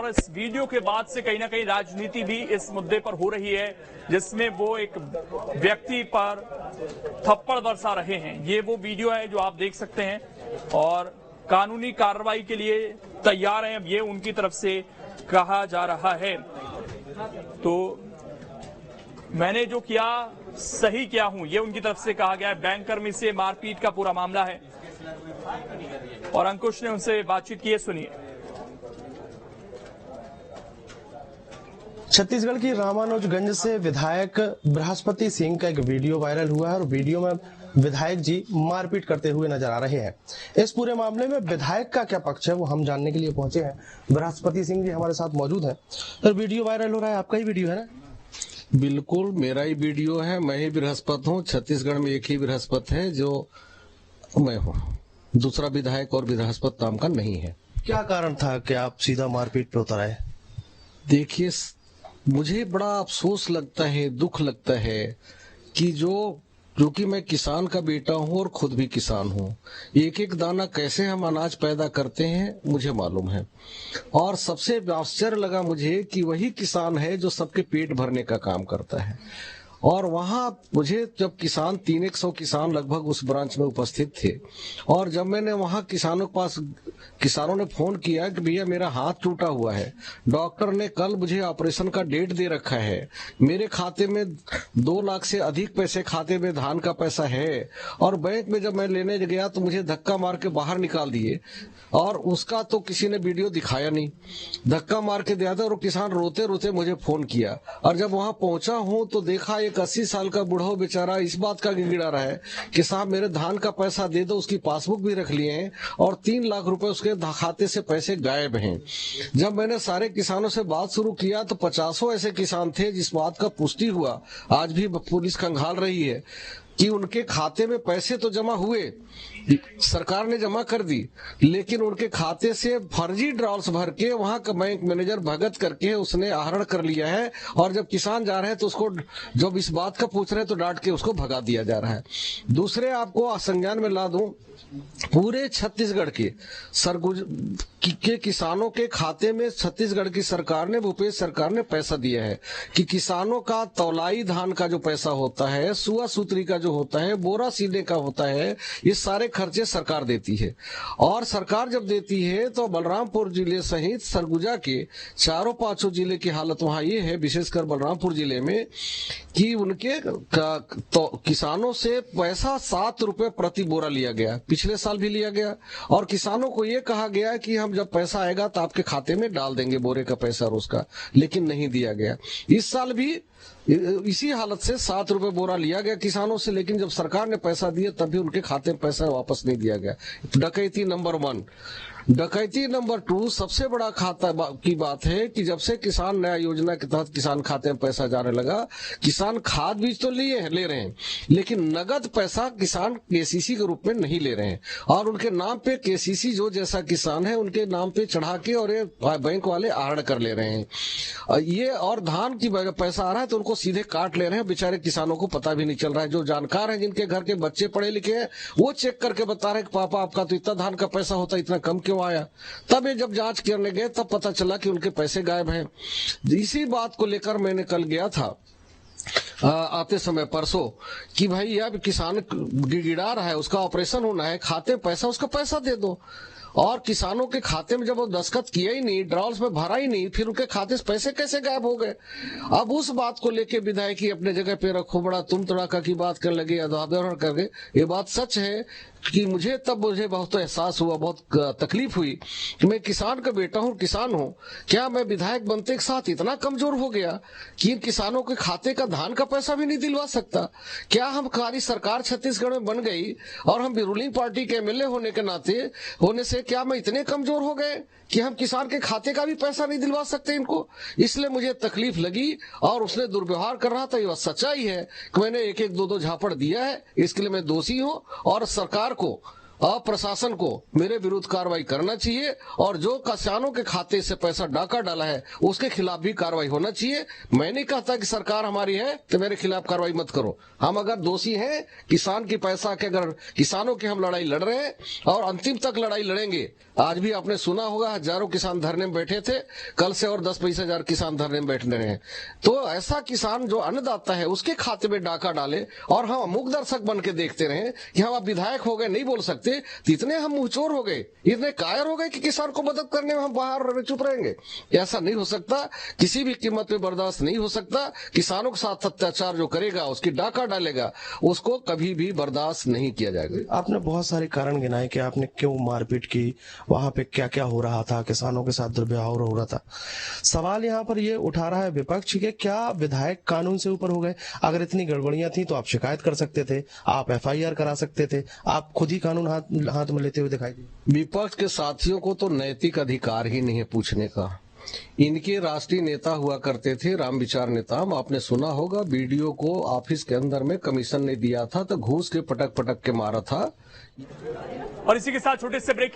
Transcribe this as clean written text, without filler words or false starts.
और इस वीडियो के बाद से कहीं ना कहीं राजनीति भी इस मुद्दे पर हो रही है, जिसमें वो एक व्यक्ति पर थप्पड़ बरसा रहे हैं। ये वो वीडियो है जो आप देख सकते हैं और कानूनी कार्रवाई के लिए तैयार हैं, अब ये उनकी तरफ से कहा जा रहा है। तो मैंने जो किया सही किया हूं, ये उनकी तरफ से कहा गया है। बैंककर्मी से मारपीट का पूरा मामला है और अंकुश ने उनसे बातचीत की है, सुनिए। छत्तीसगढ़ की रामानुजगंज से विधायक बृहस्पति सिंह का एक वीडियो वायरल हुआ है और वीडियो में विधायक जी मारपीट करते हुए नजर आ रहे हैं। इस पूरे मामले में विधायक का क्या पक्ष है वो हम जानने के लिए पहुंचे हैं। बृहस्पति सिंह जी हमारे साथ मौजूद हैं। सर, वीडियो वायरल हो रहा है, आपका ही वीडियो है ना? बिल्कुल मेरा ही वीडियो है। मैं ही बृहस्पति हूँ। छत्तीसगढ़ में एक ही बृहस्पति है जो मैं हूँ, दूसरा विधायक और बृहस्पति नाम का नहीं है। क्या कारण था कि आप सीधा मारपीट पे उतर आए? देखिए, मुझे बड़ा अफसोस लगता है, दुख लगता है कि जो कि मैं किसान का बेटा हूं और खुद भी किसान हूं, एक एक दाना कैसे हम अनाज पैदा करते हैं मुझे मालूम है। और सबसे आश्चर्य लगा मुझे कि वही किसान है जो सबके पेट भरने का काम करता है। और वहां मुझे जब किसान 300 किसान लगभग उस ब्रांच में उपस्थित थे, और जब मैंने वहां किसानों के पास किसानों ने फोन किया कि भैया मेरा हाथ टूटा हुआ है, डॉक्टर ने कल मुझे ऑपरेशन का डेट दे रखा है, मेरे खाते में 2 लाख से अधिक पैसे खाते में धान का पैसा है, और बैंक में जब मैं लेने गया तो मुझे धक्का मार के बाहर निकाल दिए, और उसका तो किसी ने वीडियो दिखाया नहीं, धक्का मार के दिया था। और किसान रोते रोते मुझे फोन किया, और जब वहां पहुंचा हूं तो देखा एक 80 साल का बूढ़ा बेचारा इस बात का गिड़गिड़ा रहा है कि साहब मेरे धान का पैसा दे दो। उसकी पासबुक भी रख लिए हैं और 3 लाख रुपए उसके खाते से पैसे गायब हैं। जब मैंने सारे किसानों से बात शुरू किया तो 50 ऐसे किसान थे जिस बात का पुष्टि हुआ, आज भी पुलिस खंगाल रही है कि उनके खाते में पैसे तो जमा हुए, सरकार ने जमा कर दी, लेकिन उनके खाते से फर्जी ड्रॉल्स भर के वहां का बैंक मैनेजर भगत करके उसने आहरण कर लिया है। और जब किसान जा रहे हैं तो उसको जब इस बात का पूछ रहे हैं तो डांट के उसको भगा दिया जा रहा है। दूसरे आपको संज्ञान में ला दूं, पूरे छत्तीसगढ़ के के किसानों के खाते में छत्तीसगढ़ की सरकार ने, भूपेश सरकार ने पैसा दिया है कि किसानों का तौलाई धान का जो पैसा होता है, सुआ सूत्री का जो होता है, बोरा सीने का होता है, ये सारे खर्चे सरकार देती है। और सरकार जब देती है तो बलरामपुर जिले सहित सरगुजा के चारों 5 जिले की हालत वहां ये है, विशेषकर बलरामपुर जिले में, कि उनके तो किसानों से पैसा 7 रुपए प्रति बोरा लिया गया, पिछले साल भी लिया गया। और किसानों को ये कहा गया कि हम जब पैसा आएगा तो आपके खाते में डाल देंगे बोरे का पैसा रोज का, लेकिन नहीं दिया गया। इस साल भी इसी हालत से 7 रुपए बोरा लिया गया किसानों से, लेकिन जब सरकार ने पैसा दिया तब भी उनके खाते में पैसा वापस नहीं दिया गया। डकैती नंबर 1। डकैती नंबर 2 सबसे बड़ा खाता की बात है कि जब से किसान न्याय योजना के तहत किसान खाते में पैसा जाने लगा, किसान खाद बीज तो ले रहे हैं, लेकिन नगद पैसा किसान केसीसी के रूप में नहीं ले रहे हैं, और उनके नाम पे केसीसी जो जैसा किसान है उनके नाम पे चढ़ा के और ये बैंक वाले आहरण कर ले रहे हैं। ये और धान की पैसा आ रहा है तो उनको सीधे काट ले रहे हैं। बेचारे किसानों को पता भी नहीं चल रहा है। जो जानकार है, जिनके घर के बच्चे पढ़े लिखे हैं, वो चेक करके बता रहे हैं कि पापा आपका तो इतना धान का पैसा होता, इतना कम क्यों आया। तब ये जब जांच करने गए तब पता चला कि उनके पैसे गायब हैं। इसी बात को लेकर मैंने कल गया था आते समय परसों कि भाई अब किसान गिड़गिड़ा रहा है, उसका ऑपरेशन होना है, खाते में पैसा, उसका पैसा दे दो। और किसानों के खाते में जब वो दस्तखत किया ही नहीं, ड्रॉल्स में भरा ही नहीं, फिर उनके खाते से पैसे कैसे गायब हो गए। अब उस बात को लेके विधायक ही अपने जगह पे रखो, बड़ा तुम तड़ाका की बात करने लगे, अदादर करके। ये बात सच है कि मुझे बहुत एहसास हुआ, बहुत तकलीफ हुई कि मैं किसान का बेटा हूँ, किसान हूँ, क्या मैं विधायक बनते के साथ इतना कमजोर हो गया कि इन किसानों के खाते का धान का पैसा भी नहीं दिलवा सकता। क्या हम हमारी सरकार छत्तीसगढ़ में बन गई और हम रूलिंग पार्टी के एमएलए होने के नाते होने से क्या मैं इतने कमजोर हो गए कि हम किसान के खाते का भी पैसा नहीं दिलवा सकते इनको। इसलिए मुझे तकलीफ लगी और उसने दुर्व्यवहार कर रहा था। ये सच्चाई है कि मैंने 1-1, 2-2 झापड़ दिया है, इसके लिए मैं दोषी हूं और सरकार को अब प्रशासन को मेरे विरुद्ध कार्रवाई करना चाहिए और जो किसानों के खाते से पैसा डाका डाला है उसके खिलाफ भी कार्रवाई होना चाहिए। मैं नहीं कहता कि सरकार हमारी है तो मेरे खिलाफ कार्रवाई मत करो। हम अगर दोषी हैं, किसान की पैसा के अगर किसानों की हम लड़ाई लड़ रहे हैं और अंतिम तक लड़ाई लड़ेंगे। आज भी आपने सुना होगा हजारों किसान धरने में बैठे थे, कल से और 10-20 हजार किसान धरने में बैठने रहे हैं। तो ऐसा किसान जो अन्नदाता है उसके खाते में डाका डाले और हम मूक दर्शक बन के देखते रहे कि हम अब विधायक हो गए नहीं बोल सकते, तो इतने हम मुंहचोर हो गए, इतने कायर हो गए कि किसान को मदद करने में हम बाहर चुप रहेंगे। ऐसा नहीं हो सकता, किसी भी कीमत पे बर्दाश्त नहीं हो सकता। किसानों के साथ अत्याचार जो करेगा, उसकी डाका डालेगा, उसको कभी भी बर्दाश्त नहीं किया जाएगा। आपने बहुत सारे कारण गिनाए कि आपने क्यों मारपीट की, वहां पे क्या क्या हो रहा था, किसानों के साथ दुर्व्यवहार हो रहा था। सवाल यहाँ पर ये उठा रहा है विपक्ष कि क्या विधायक कानून से ऊपर हो गए? अगर इतनी गड़बड़ियां थी तो आप शिकायत कर सकते थे, आप FIR करा सकते थे, आप खुद ही कानून हाथ में लेते हुए दिखाई दिए। विपक्ष के साथियों को तो नैतिक अधिकार ही नहीं है पूछने का। इनके राष्ट्रीय नेता हुआ करते थे, राम विचार नेता। आपने सुना होगा वीडियो को ऑफिस के अंदर में कमीशन ने दिया था तो घूस के पटक पटक के मारा था। और इसी के साथ छोटे से ब्रेक